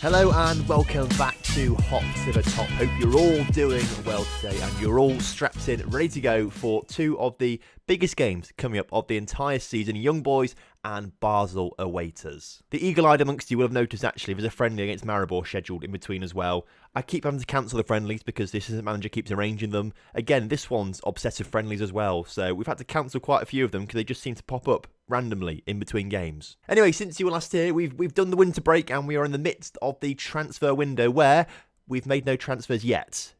Hello and welcome back to Hot to the Top. Hope you're all doing well today and you're all strapped in, ready to go for two of the biggest games coming up of the entire season. Young Boys and Basel await us. The eagle-eyed amongst you will have noticed actually there's a friendly against Maribor scheduled in between as well. I keep having to cancel the friendlies because the assistant manager keeps arranging them. Again, this one's obsessive friendlies as well, so we've had to cancel quite a few of them because they just seem to pop up randomly in between games. Anyway, since you were last here, we've done the winter break and we are in the midst of the transfer window where we've made no transfers yet.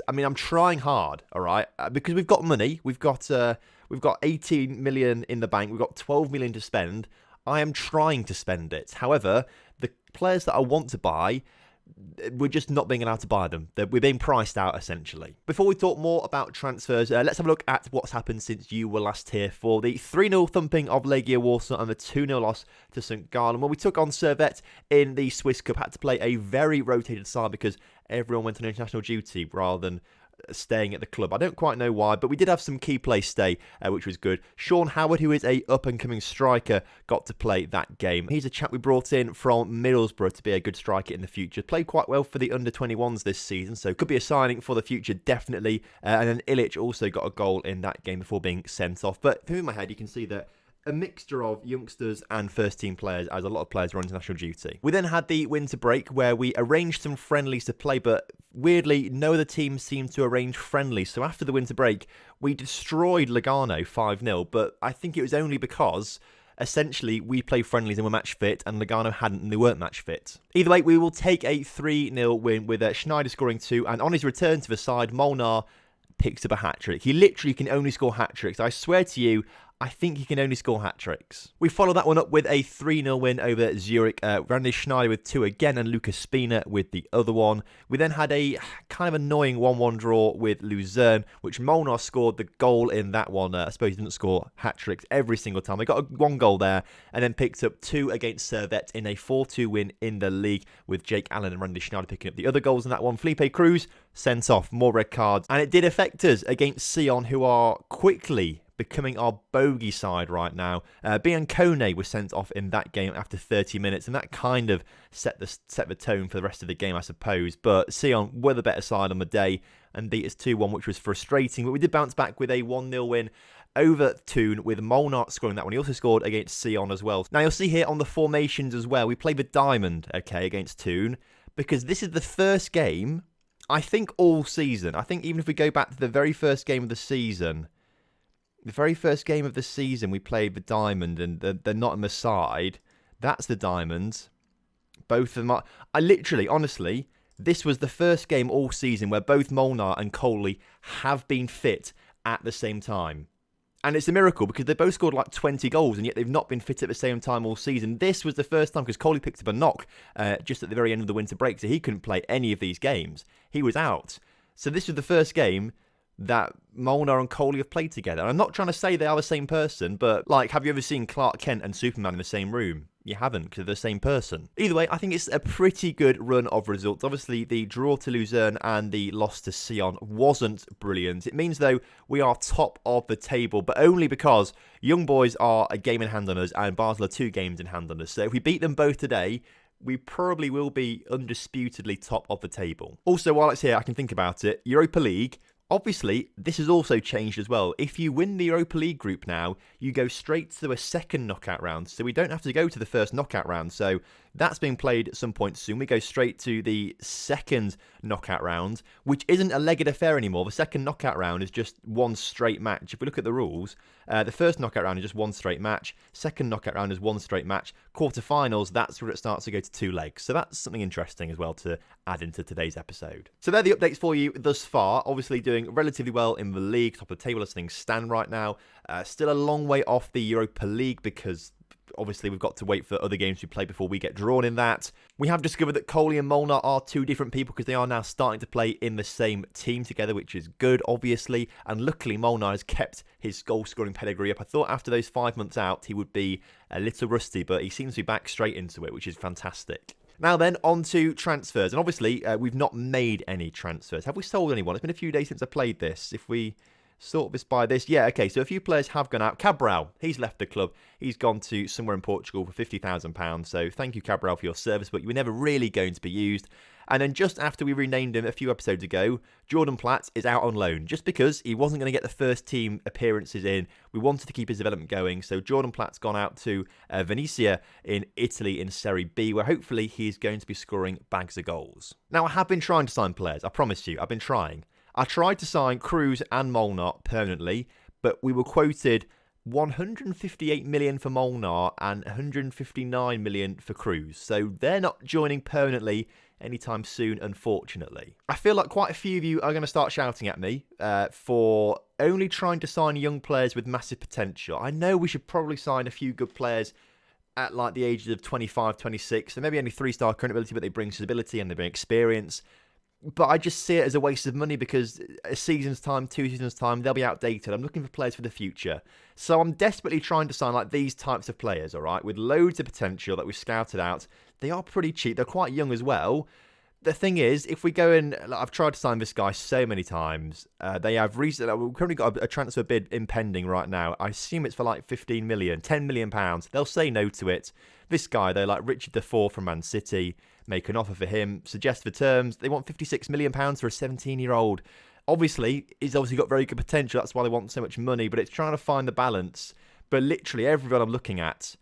I mean, I'm trying hard, all right, because we've got money. We've got 18 million in the bank. We've got 12 million to spend. I am trying to spend it. However, the players that I want to buy, we're just not being allowed to buy them. We're being priced out, essentially. Before we talk more about transfers, let's have a look at what's happened since you were last here for the 3-0 thumping of Legia Warsaw and the 2-0 loss to St. Gallen. When we took on Servette in the Swiss Cup, had to play a very rotated side because everyone went on international duty rather than staying at the club. I don't quite know why, but we did have some key players stay, which was good. Sean Howard, who is a up-and-coming striker, got to play that game. He's a chap we brought in from Middlesbrough to be a good striker in the future. Played quite well for the under-21s this season, so could be a signing for the future, definitely. And then Ilic also got a goal in that game before being sent off. But through my head, you can see that a mixture of youngsters and first-team players, as a lot of players were on international duty. We then had the winter break where we arranged some friendlies to play, but weirdly, no other team seemed to arrange friendlies. So after the winter break, we destroyed Lugano 5-0, but I think it was only because essentially we played friendlies and were match fit, and Lugano hadn't and they weren't match fit. Either way, we will take a 3-0 win with Schneider scoring 2, and on his return to the side, Molnar picks up a hat-trick. He literally can only score hat-tricks. I swear to you, I think he can only score hat-tricks. We follow that one up with a 3-0 win over Zurich. Randy Schneider with 2 again and Lucas Spina with the other one. We then had a kind of annoying 1-1 draw with Luzern, which Molnar scored the goal in that one. I suppose he didn't score hat-tricks every single time. They got one goal there and then picked up 2 against Servette in a 4-2 win in the league with Jake Allen and Randy Schneider picking up the other goals in that one. Felipe Cruz sent off, more red cards. And it did affect us against Sion, who are quickly becoming our bogey side right now. Biancone was sent off in that game after 30 minutes, and that kind of set the tone for the rest of the game, I suppose. But Sion were the better side on the day and beat us 2-1, which was frustrating. But we did bounce back with a 1-0 win over Thun, with Molnar scoring that one. He also scored against Sion as well. Now, you'll see here on the formations as well, we played the Diamond, okay, against Thun, because this is the first game, I think, all season. I think even if we go back to the very first game of the season, we played the Diamond, and they're not on the side. That's the Diamonds. Both of them are... I literally, honestly, this was the first game all season where both Molnar and Coley have been fit at the same time. And it's a miracle because they both scored like 20 goals and yet they've not been fit at the same time all season. This was the first time because Coley picked up a knock just at the very end of the winter break, so he couldn't play any of these games. He was out. So this was the first game that Molnar and Coley have played together. And I'm not trying to say they are the same person, but like, have you ever seen Clark Kent and Superman in the same room? You haven't, because they're the same person. Either way, I think it's a pretty good run of results. Obviously, the draw to Luzern and the loss to Sion wasn't brilliant. It means, though, we are top of the table, but only because Young Boys are a game in hand on us and Basel are 2 games in hand on us. So if we beat them both today, we probably will be undisputedly top of the table. Also, while it's here, I can think about it. Europa League. Obviously, this has also changed as well. If you win the Europa League group now, you go straight to a second knockout round. So we don't have to go to the first knockout round. So that's being played at some point soon. We go straight to the second knockout round, which isn't a legged affair anymore. The second knockout round is just one straight match. If we look at the rules, the first knockout round is just one straight match. Second knockout round is one straight match. Quarterfinals, that's where it starts to go to 2 legs. So that's something interesting as well to add into today's episode. So they're the updates for you thus far. Obviously doing relatively well in the league, top of the table as things stand right now. Still a long way off the Europa League because obviously we've got to wait for other games to play before we get drawn in that. We have discovered that Coley and Molnar are 2 different people because they are now starting to play in the same team together, which is good, obviously. And luckily, Molnar has kept his goal-scoring pedigree up. I thought after those 5 months out, he would be a little rusty, but he seems to be back straight into it, which is fantastic. Now then, on to transfers. And obviously, we've not made any transfers. Have we sold anyone? It's been a few days since I played this. If we sort this by this. Yeah, okay, so a few players have gone out. Cabral, he's left the club. He's gone to somewhere in Portugal for £50,000. So thank you, Cabral, for your service, but you were never really going to be used. And then just after we renamed him a few episodes ago, Jordan Platt is out on loan just because he wasn't going to get the first team appearances in. We wanted to keep his development going. So Jordan Platt's gone out to Venezia in Italy in Serie B, where hopefully he's going to be scoring bags of goals. Now, I have been trying to sign players. I promise you, I've been trying. I tried to sign Cruz and Molnar permanently, but we were quoted 158 million for Molnar and 159 million for Cruz. So they're not joining permanently anytime soon, unfortunately. I feel like quite a few of you are going to start shouting at me for only trying to sign young players with massive potential. I know we should probably sign a few good players at like the ages of 25, 26, and maybe only 3-star current ability, but they bring stability and they bring experience. But I just see it as a waste of money because a season's time, 2 seasons' time, they'll be outdated. I'm looking for players for the future. So I'm desperately trying to sign like these types of players, all right, with loads of potential that we've scouted out. They are pretty cheap. They're quite young as well. The thing is, if we go in, like, I've tried to sign this guy so many times. They have recently, we've currently got a transfer bid impending right now. I assume it's for like 15 million, 10 million pounds. They'll say no to it. This guy, though, like Richard S04 from Man City, make an offer for him, suggest the terms. They want 56 million pounds for a 17-year-old. Obviously, he's obviously got very good potential. That's why they want so much money, but it's trying to find the balance. But literally everyone I'm looking at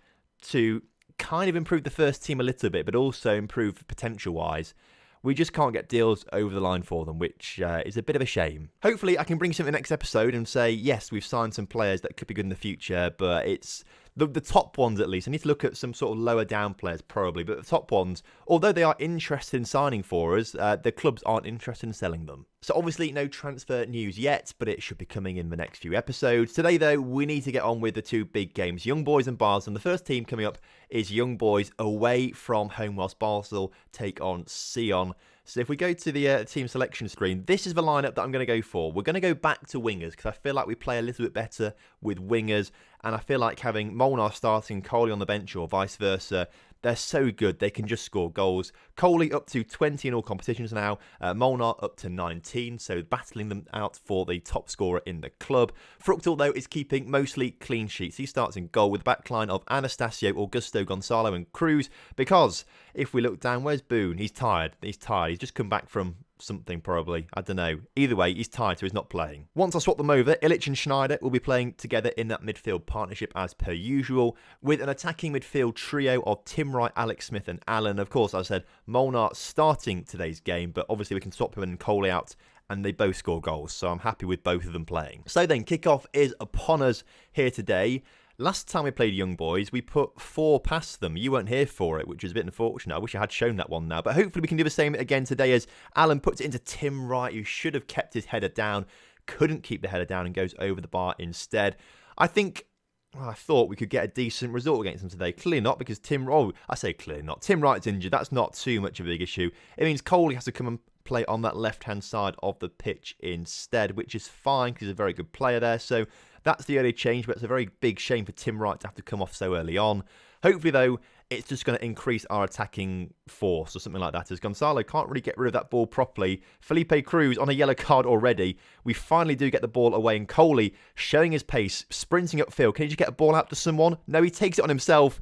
to kind of improve the first team a little bit, but also improve potential-wise, we just can't get deals over the line for them, which is a bit of a shame. Hopefully, I can bring something next episode and say, yes, we've signed some players that could be good in the future, but it's the top ones at least. I need to look at some sort of lower down players probably, but the top ones, although they are interested in signing for us, the clubs aren't interested in selling them. So obviously no transfer news yet, but it should be coming in the next few episodes. Today though, we need to get on with the two big games, Young Boys and Basel. And the first team coming up is Young Boys away from home whilst Basel take on Sion. So if we go to the team selection screen, this is the lineup that I'm going to go for. We're going to go back to wingers because I feel like we play a little bit better with wingers. And I feel like having Molnar starting, Coley on the bench or vice versa, they're so good. They can just score goals. Coley up to 20 in all competitions now. Molnar up to 19. So battling them out for the top scorer in the club. Fruchtel, though, is keeping mostly clean sheets. He starts in goal with the backline of Anastasio, Augusto, Gonzalo and Cruz. Because if we look down, where's Boone? He's tired. He's just come back from something probably. I don't know. Either way, he's tired, so he's not playing. Once I swap them over, Illich and Schneider will be playing together in that midfield partnership as per usual, with an attacking midfield trio of Tim Wright, Alex Smith and Allen. Of course, as I said, Molnar starting today's game, but obviously we can swap him and Coley out, and they both score goals, so I'm happy with both of them playing. So then, kickoff is upon us here today. Last time we played Young Boys, we put 4 past them. You weren't here for it, which is a bit unfortunate. I wish I had shown that one now. But hopefully we can do the same again today as Alan puts it into Tim Wright, who should have kept his header down, couldn't keep the header down and goes over the bar instead. I thought we could get a decent result against them today. Clearly not, because Tim Wright's injured. That's not too much of a big issue. It means Coley has to come and play on that left-hand side of the pitch instead, which is fine because he's a very good player there. So that's the early change, but it's a very big shame for Tim Wright to have to come off so early on. Hopefully, though, it's just going to increase our attacking force or something like that, as Gonzalo can't really get rid of that ball properly. Felipe Cruz on a yellow card already. We finally do get the ball away, and Coley showing his pace, sprinting upfield. Can he just get a ball out to someone? No, he takes it on himself.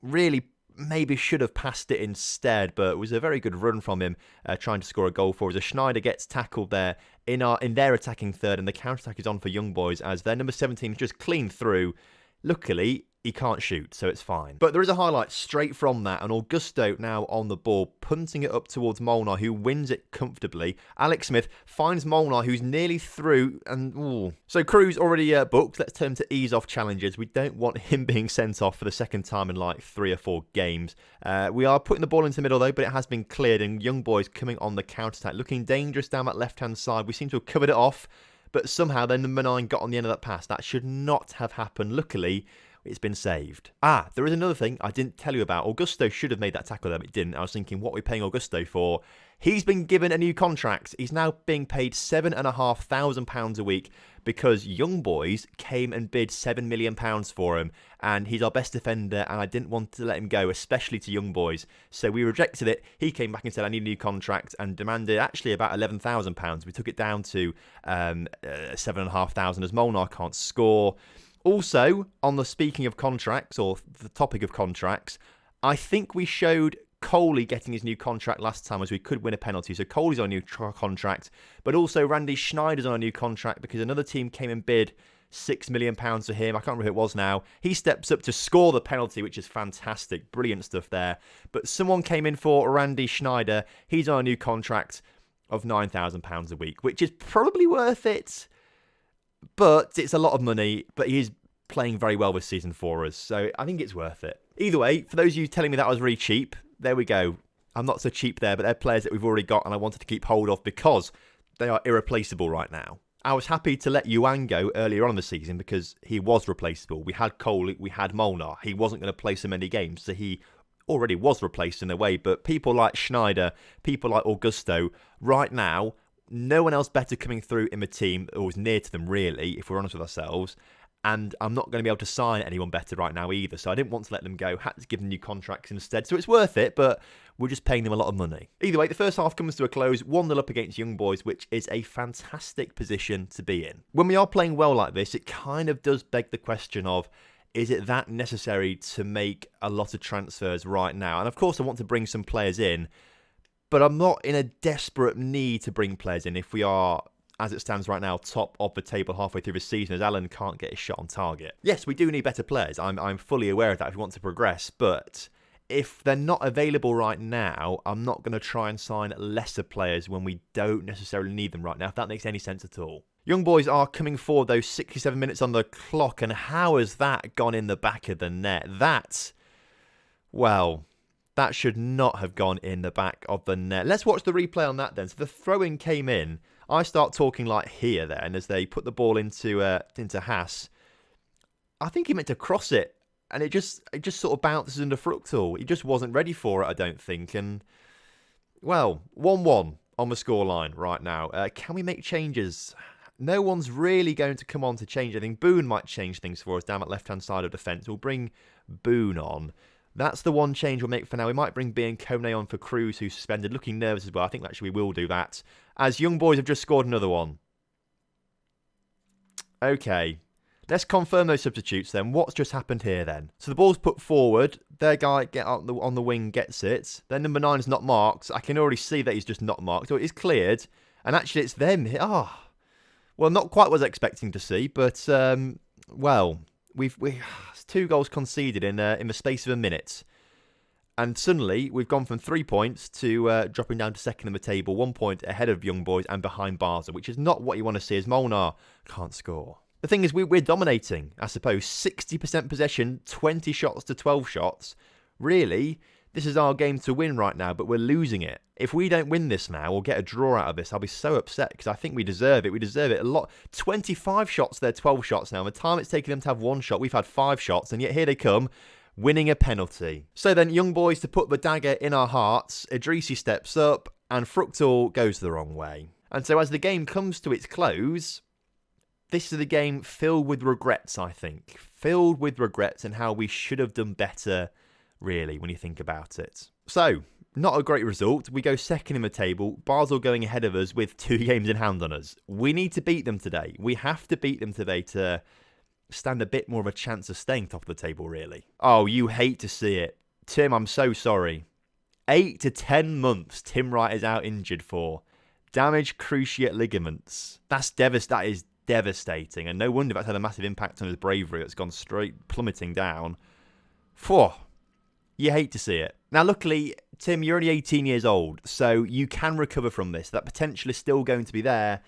Really maybe should have passed it instead, but it was a very good run from him trying to score a goal for us. As Schneider gets tackled there in their attacking third, and the counter-attack is on for Young Boys as their number 17 is just clean through. Luckily, he can't shoot, so it's fine. But there is a highlight straight from that, and Augusto now on the ball, punting it up towards Molnar, who wins it comfortably. Alex Smith finds Molnar, who's nearly through, and ooh. So Cruz already booked. Let's turn to ease off challenges. We don't want him being sent off for the second time in like 3 or 4 games. We are putting the ball into the middle though, but it has been cleared, and Young Boys coming on the counter-attack, looking dangerous down that left-hand side. We seem to have covered it off, but somehow then number 9 got on the end of that pass. That should not have happened. Luckily, it's been saved. There is another thing I didn't tell you about. Augusto should have made that tackle there, but it didn't. I was thinking, what are we paying Augusto for? He's been given a new contract. He's now being paid £7,500 a week, because Young Boys came and bid £7 million for him, and he's our best defender, and I didn't want to let him go, especially to Young Boys. So we rejected it. He came back and said, I need a new contract, and demanded actually about £11,000. We took it down to £7,500 as Molnar can't score. Also, on the speaking of contracts, or the topic of contracts, I think we showed Coley getting his new contract last time as we could win a penalty. So Coley's on a new contract, but also Randy Schneider's on a new contract because another team came and bid £6 million for him. I can't remember who it was now. He steps up to score the penalty, which is fantastic. Brilliant stuff there. But someone came in for Randy Schneider. He's on a new contract of £9,000 a week, which is probably worth it. But it's a lot of money, but he is playing very well this season for us. So I think it's worth it. Either way, for those of you telling me that I was really cheap, there we go. I'm not so cheap there, but they're players that we've already got and I wanted to keep hold of because they are irreplaceable right now. I was happy to let Yuan go earlier on in the season because he was replaceable. We had Cole, we had Molnar. He wasn't going to play so many games, so he already was replaced in a way. But people like Schneider, people like Augusto, right now, no one else better coming through in the team or was near to them really, if we're honest with ourselves. And I'm not going to be able to sign anyone better right now either. So I didn't want to let them go. Had to give them new contracts instead. So it's worth it, but we're just paying them a lot of money. Either way, the first half comes to a close. 1-0 up against Young Boys, which is a fantastic position to be in. When we are playing well like this, it kind of does beg the question of, is it that necessary to make a lot of transfers right now? And of course, I want to bring some players in, but I'm not in a desperate need to bring players in if we are, as it stands right now, top of the table halfway through the season, as Alan can't get his shot on target. Yes, we do need better players. I'm fully aware of that if we want to progress, but if they're not available right now, I'm not going to try and sign lesser players when we don't necessarily need them right now, if that makes any sense at all. Young Boys are coming forward, those 67 minutes on the clock, and how has that gone in the back of the net? That should not have gone in the back of the net. Let's watch the replay on that then. So the throw-in came in. I start talking like here then as they put the ball into Haas. I think he meant to cross it, and it just sort of bounces under Fruchtel. He just wasn't ready for it, I don't think. And, 1-1 on the scoreline right now. Can we make changes? No one's really going to come on to change anything. Boone might change things for us down that left-hand side of defence. We'll bring Boone on. That's the one change we'll make for now. We might bring B and Kone on for Cruz, who's suspended, looking nervous as well. I think actually we will do that, as Young Boys have just scored another one. Okay, let's confirm those substitutes then. What's just happened here then? So the ball's put forward. Their guy on the wing gets it. Then number 9 is not marked. I can already see that he's just not marked. So it is cleared. And actually it's them. Well, not quite what I was expecting to see, but, we've 2 goals conceded in the space of a minute. And suddenly, we've gone from 3 points to dropping down to second in the table, 1 point ahead of Young Boys and behind Basel, which is not what you want to see as Molnar can't score. The thing is, we're dominating, I suppose. 60% possession, 20 shots to 12 shots. Really, this is our game to win right now, but we're losing it. If we don't win this now or get a draw out of this, I'll be so upset because I think we deserve it. We deserve it a lot. 25 shots, they're 12 shots now. The time it's taken them to have 1 shot, we've had 5 shots, and yet here they come, winning a penalty. So then, Young Boys to put the dagger in our hearts. Idrisi steps up, and Fruchtel goes the wrong way. And so as the game comes to its close, this is a game filled with regrets, I think. Filled with regrets and how we should have done better, really, when you think about it. So, not a great result. We go second in the table. Basel going ahead of us with 2 games in hand on us. We need to beat them today. We have to beat them today to stand a bit more of a chance of staying top of the table, really. Oh, you hate to see it. Tim, I'm so sorry. 8 to 10 months Tim Wright is out injured for. Damaged cruciate ligaments. That is devastating. And no wonder that's had a massive impact on his bravery. It's gone straight plummeting down. Phew. You hate to see it. Now, luckily, Tim, you're only 18 years old, so you can recover from this. That potential is still going to be there.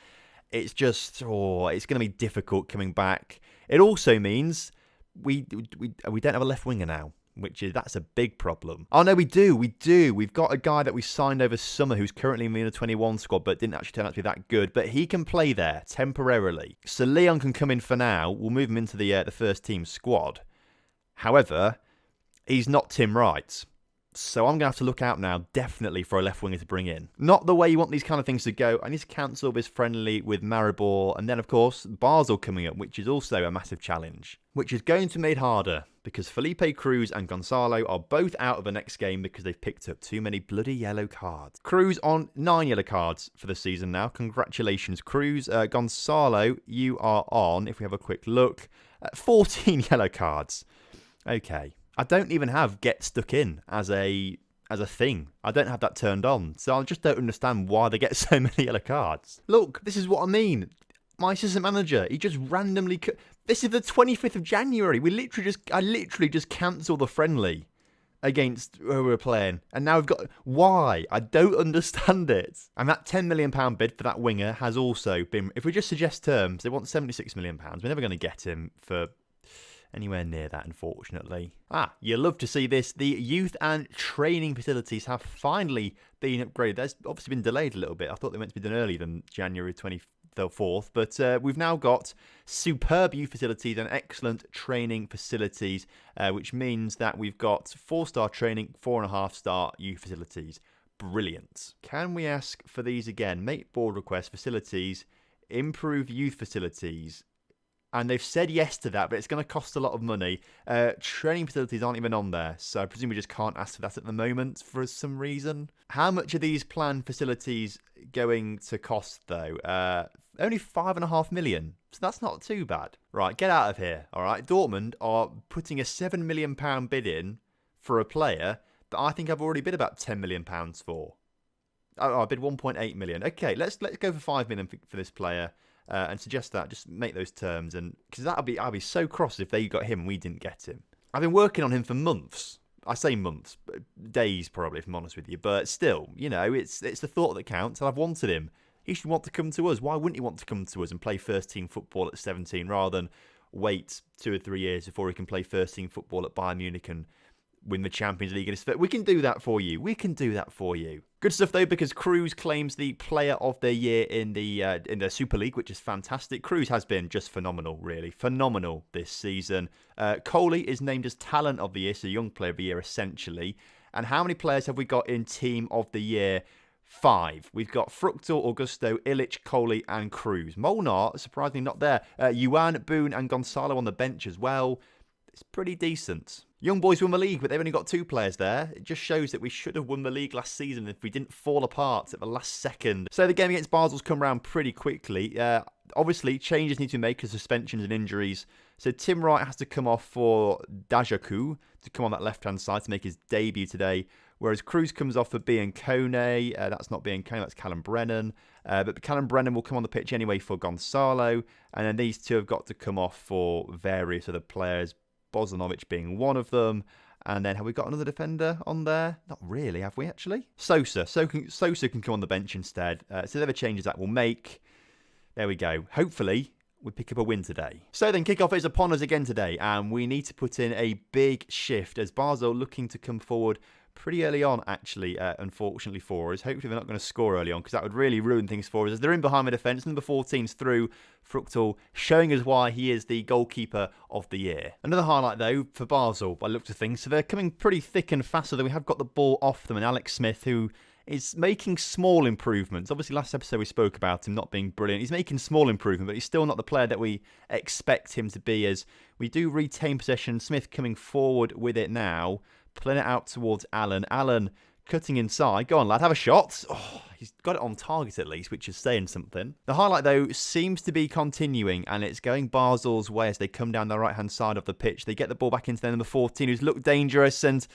It's just, it's going to be difficult coming back. It also means we don't have a left winger now, that's a big problem. Oh, no, we do. We've got a guy that we signed over summer who's currently in the under-21 squad, but didn't actually turn out to be that good. But he can play there temporarily. So Leon can come in for now. We'll move him into the first team squad. However, he's not Tim Wright. So I'm going to have to look out now, definitely, for a left winger to bring in. Not the way you want these kind of things to go. I need to cancel this friendly with Maribor. And then, of course, Basel coming up, which is also a massive challenge. Which is going to be made harder, because Felipe Cruz and Gonzalo are both out of the next game because they've picked up too many bloody yellow cards. Cruz on 9 yellow cards for the season now. Congratulations, Cruz. Gonzalo, you are on, if we have a quick look, 14 yellow cards. Okay. I don't even have get stuck in as a thing. I don't have that turned on. So I just don't understand why they get so many yellow cards. Look, this is what I mean. My assistant manager, he just randomly... This is the 25th of January. I literally just cancelled the friendly against who we were playing. And now we've got... Why? I don't understand it. And that £10 million bid for that winger has also been... If we just suggest terms, they want £76 million. We're never going to get him for... anywhere near that, unfortunately. You love to see this. The youth and training facilities have finally been upgraded. There's obviously been delayed a little bit. I thought they meant to be done earlier than January 24th. But we've now got superb youth facilities and excellent training facilities, which means that we've got 4-star training, 4.5-star youth facilities. Brilliant. Can we ask for these again? Make board request, facilities, improve youth facilities. And they've said yes to that, but it's going to cost a lot of money. Training facilities aren't even on there, so I presume we just can't ask for that at the moment for some reason. How much are these planned facilities going to cost, though? Only $5.5 million, so that's not too bad. Right, get out of here, all right? Dortmund are putting a £7 million bid in for a player that I think I've already bid about £10 million for. Oh, I bid 1.8 million. Okay, let's go for 5 million for this player. And suggest that, just make those terms, and because I'd be so cross if they got him and we didn't get him. I've been working on him for months. I say months, days probably, if I'm honest with you. But still, you know, it's the thought that counts, and I've wanted him. He should want to come to us. Why wouldn't he want to come to us and play first team football at 17 rather than wait 2 or 3 years before he can play first team football at Bayern Munich and win the Champions League? We can do that for you. We can do that for you. Good stuff, though, because Cruz claims the Player of the Year in the Super League, which is fantastic. Cruz has been just phenomenal, really. Phenomenal this season. Coley is named as Talent of the Year, so Young Player of the Year, essentially. And how many players have we got in Team of the Year? 5. We've got Fructal, Augusto, Illich, Coley, and Cruz. Molnar, surprisingly, not there. Yuan, Boone, and Gonzalo on the bench as well. It's pretty decent. Young boys won the league, but they've only got 2 players there. It just shows that we should have won the league last season if we didn't fall apart at the last second. So the game against Basel's come around pretty quickly. Obviously, changes need to be made because of suspensions and injuries. So Tim Wright has to come off for Dajaku to come on that left-hand side to make his debut today. Whereas Cruz comes off for Biancone. That's not Biancone, that's Callum Brennan. But Callum Brennan will come on the pitch anyway for Gonzalo. And then these 2 have got to come off for various other players. Bozanovic being one of them. And then have we got another defender on there? Not really, have we actually? Sosa can come on the bench instead. So they're the changes that we'll make. There we go. Hopefully, we pick up a win today. So then kickoff is upon us again today. And we need to put in a big shift as Basel looking to come forward pretty early on, actually, unfortunately for us. Hopefully they're not going to score early on because that would really ruin things for us. As they're in behind the defence, number 14's through. Fructal showing us why he is the goalkeeper of the year. Another highlight, though, for Basel, by the looks of things. So they're coming pretty thick and fast, so that we have got the ball off them. And Alex Smith, who is making small improvements. Obviously, last episode we spoke about him not being brilliant. He's making small improvement, but he's still not the player that we expect him to be, as we do retain possession. Smith coming forward with it now. Playing it out towards Allen. Allen cutting inside. Go on, lad. Have a shot. Oh, he's got it on target at least, which is saying something. The highlight, though, seems to be continuing, and it's going Basel's way as they come down the right-hand side of the pitch. They get the ball back into their number 14, who's looked dangerous, and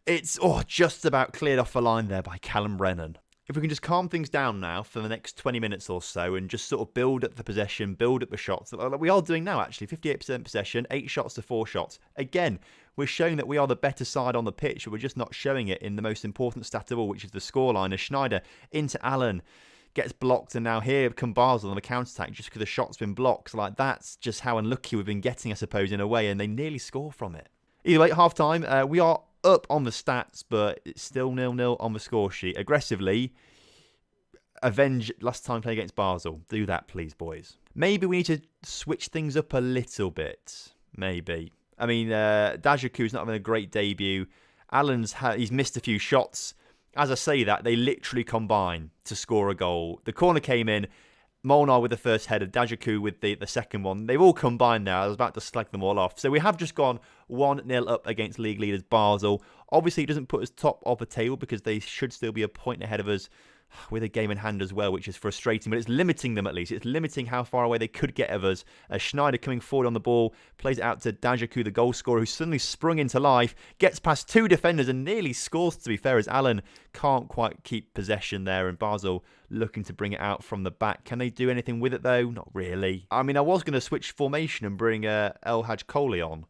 it's just about cleared off the line there by Callum Brennan. If we can just calm things down now for the next 20 minutes or so and just sort of build up the possession, build up the shots, like we are doing now, actually. 58% possession, 8 shots to 4 shots. Again, we're showing that we are the better side on the pitch, but we're just not showing it in the most important stat of all, which is the scoreline. As Schneider into Allen gets blocked, and now here come Basel on the counter-attack just because the shot's been blocked. Like, that's just how unlucky we've been getting, I suppose, in a way, and they nearly score from it. Either way, half-time, we are up on the stats, but it's still 0-0 on the score sheet. Aggressively, avenge last time playing against Basel. Do that, please, boys. Maybe we need to switch things up a little bit. Maybe. I mean, Dajaku's not having a great debut, He's missed a few shots. As I say that, they literally combine to score a goal. The corner came in. Molnar with the first header, Dajaku with the second one. They've all combined now. I was about to slag them all off. So we have just gone 1-0 up against league leaders Basel. Obviously, it doesn't put us top of the table because they should still be a point ahead of us with a game in hand as well, which is frustrating. But it's limiting them at least. It's limiting how far away they could get of us. Schneider coming forward on the ball, plays it out to Dajaku, the goal scorer, who suddenly sprung into life, gets past 2 defenders and nearly scores, to be fair, as Alan can't quite keep possession there. And Basel looking to bring it out from the back. Can they do anything with it, though? Not really. I mean, I was going to switch formation and bring El Hadj Coley on,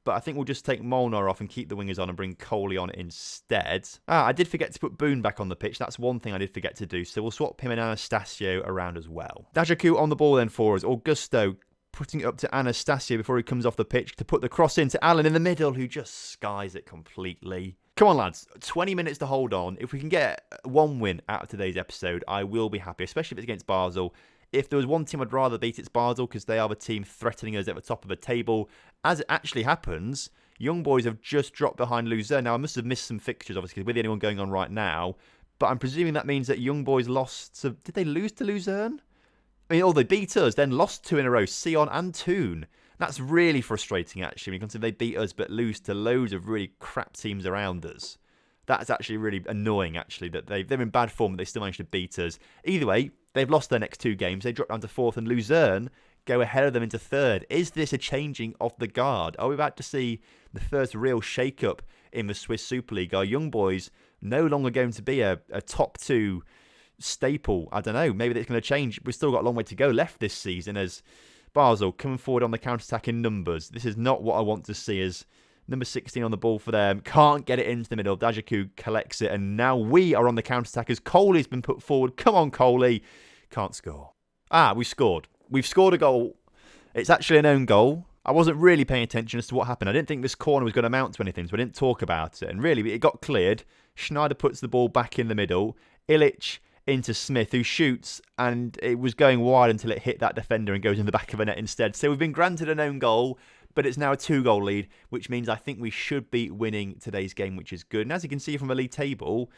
but I think we'll just take Molnar off and keep the wingers on and bring Coley on instead. I did forget to put Boone back on the pitch. That's one thing I did forget to do. So we'll swap him and Anastasio around as well. Dajaku on the ball then for us. Augusto putting it up to Anastasio before he comes off the pitch to put the cross into Alan in the middle, who just skies it completely. Come on, lads. 20 minutes to hold on. If we can get one win out of today's episode, I will be happy, especially if it's against Basel. If there was one team I'd rather beat, it's Basel, because they are the team threatening us at the top of the table. As it actually happens, Young Boys have just dropped behind Luzerne. Now, I must have missed some fixtures, obviously, with anyone going on right now. But I'm presuming that means that Young Boys lost to... Did they lose to Luzerne? I mean, they beat us, then lost 2 in a row, Sion and Toon. That's really frustrating, actually, because they beat us but lose to loads of really crap teams around us. That's actually really annoying, actually, that they're in bad form, but they still managed to beat us. Either way, they've lost their next 2 games. They dropped down to 4th, and Luzerne go ahead of them into 3rd. Is this a changing of the guard? Are we about to see the first real shake-up in the Swiss Super League? Are Young Boys no longer going to be a top 2 staple? I don't know. Maybe that's going to change. We've still got a long way to go left this season as Basel coming forward on the counter-attack in numbers. This is not what I want to see as... Number 16 on the ball for them. Can't get it into the middle. Dajaku collects it. And now we are on the counter-attack as Coley's been put forward. Come on, Coley. Can't score. We scored. We've scored a goal. It's actually an own goal. I wasn't really paying attention as to what happened. I didn't think this corner was going to amount to anything, so I didn't talk about it. And really, it got cleared. Schneider puts the ball back in the middle. Illich into Smith, who shoots, and it was going wide until it hit that defender and goes in the back of the net instead. So we've been granted an own goal. But it's now a 2-goal lead, which means I think we should be winning today's game, which is good. And as you can see from the league table,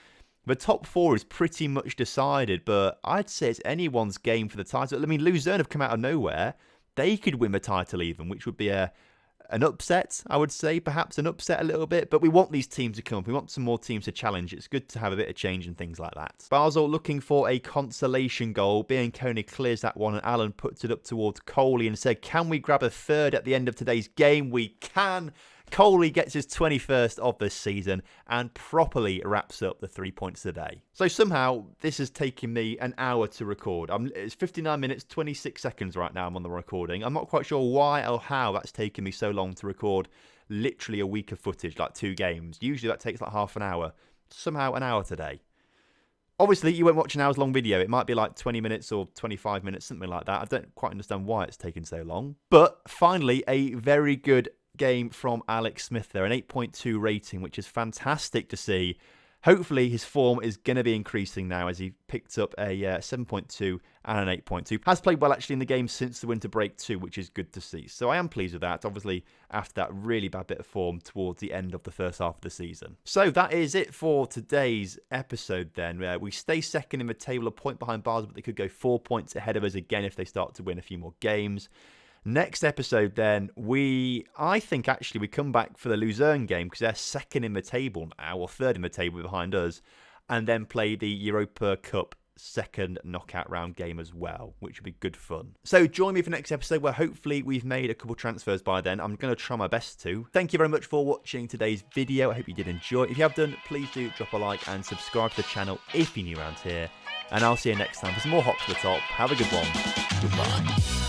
the top 4 is pretty much decided. But I'd say it's anyone's game for the title. I mean, Luzerne have come out of nowhere. They could win the title even, which would be an upset, I would say. Perhaps an upset a little bit. But we want these teams to come up. We want some more teams to challenge. It's good to have a bit of change and things like that. Basel looking for a consolation goal. Bianconi clears that one and Alan puts it up towards Coley and said, can we grab a 3rd at the end of today's game? We can. Coley gets his 21st of the season and properly wraps up the 3 points today. So somehow this has taken me an hour to record. It's 59 minutes, 26 seconds right now I'm on the recording. I'm not quite sure why or how that's taken me so long to record literally a week of footage, like 2 games. Usually that takes like half an hour. Somehow an hour today. Obviously, you won't watch an hour's long video. It might be like 20 minutes or 25 minutes, something like that. I don't quite understand why it's taken so long. But finally, a very good game from Alex Smith there, an 8.2 rating, which is fantastic to see. Hopefully his form is going to be increasing now as he picked up a 7.2 and an 8.2. Has played well actually in the game since the winter break too, which is good to see. So I am pleased with that, obviously after that really bad bit of form towards the end of the first half of the season. So that is it for today's episode then. We stay second in the table, a point behind Basel, but they could go 4 points ahead of us again if they start to win a few more games. Next episode then, I think actually we come back for the Luzerne game because they're second in the table now, or 3rd in the table behind us, and then play the Europa Cup second knockout round game as well, which would be good fun. So join me for the next episode where hopefully we've made a couple transfers by then. I'm going to try my best to. Thank you very much for watching today's video. I hope you did enjoy it. If you have done, please do drop a like and subscribe to the channel if you're new around here. And I'll see you next time for some more Hop to the Top. Have a good one. Goodbye.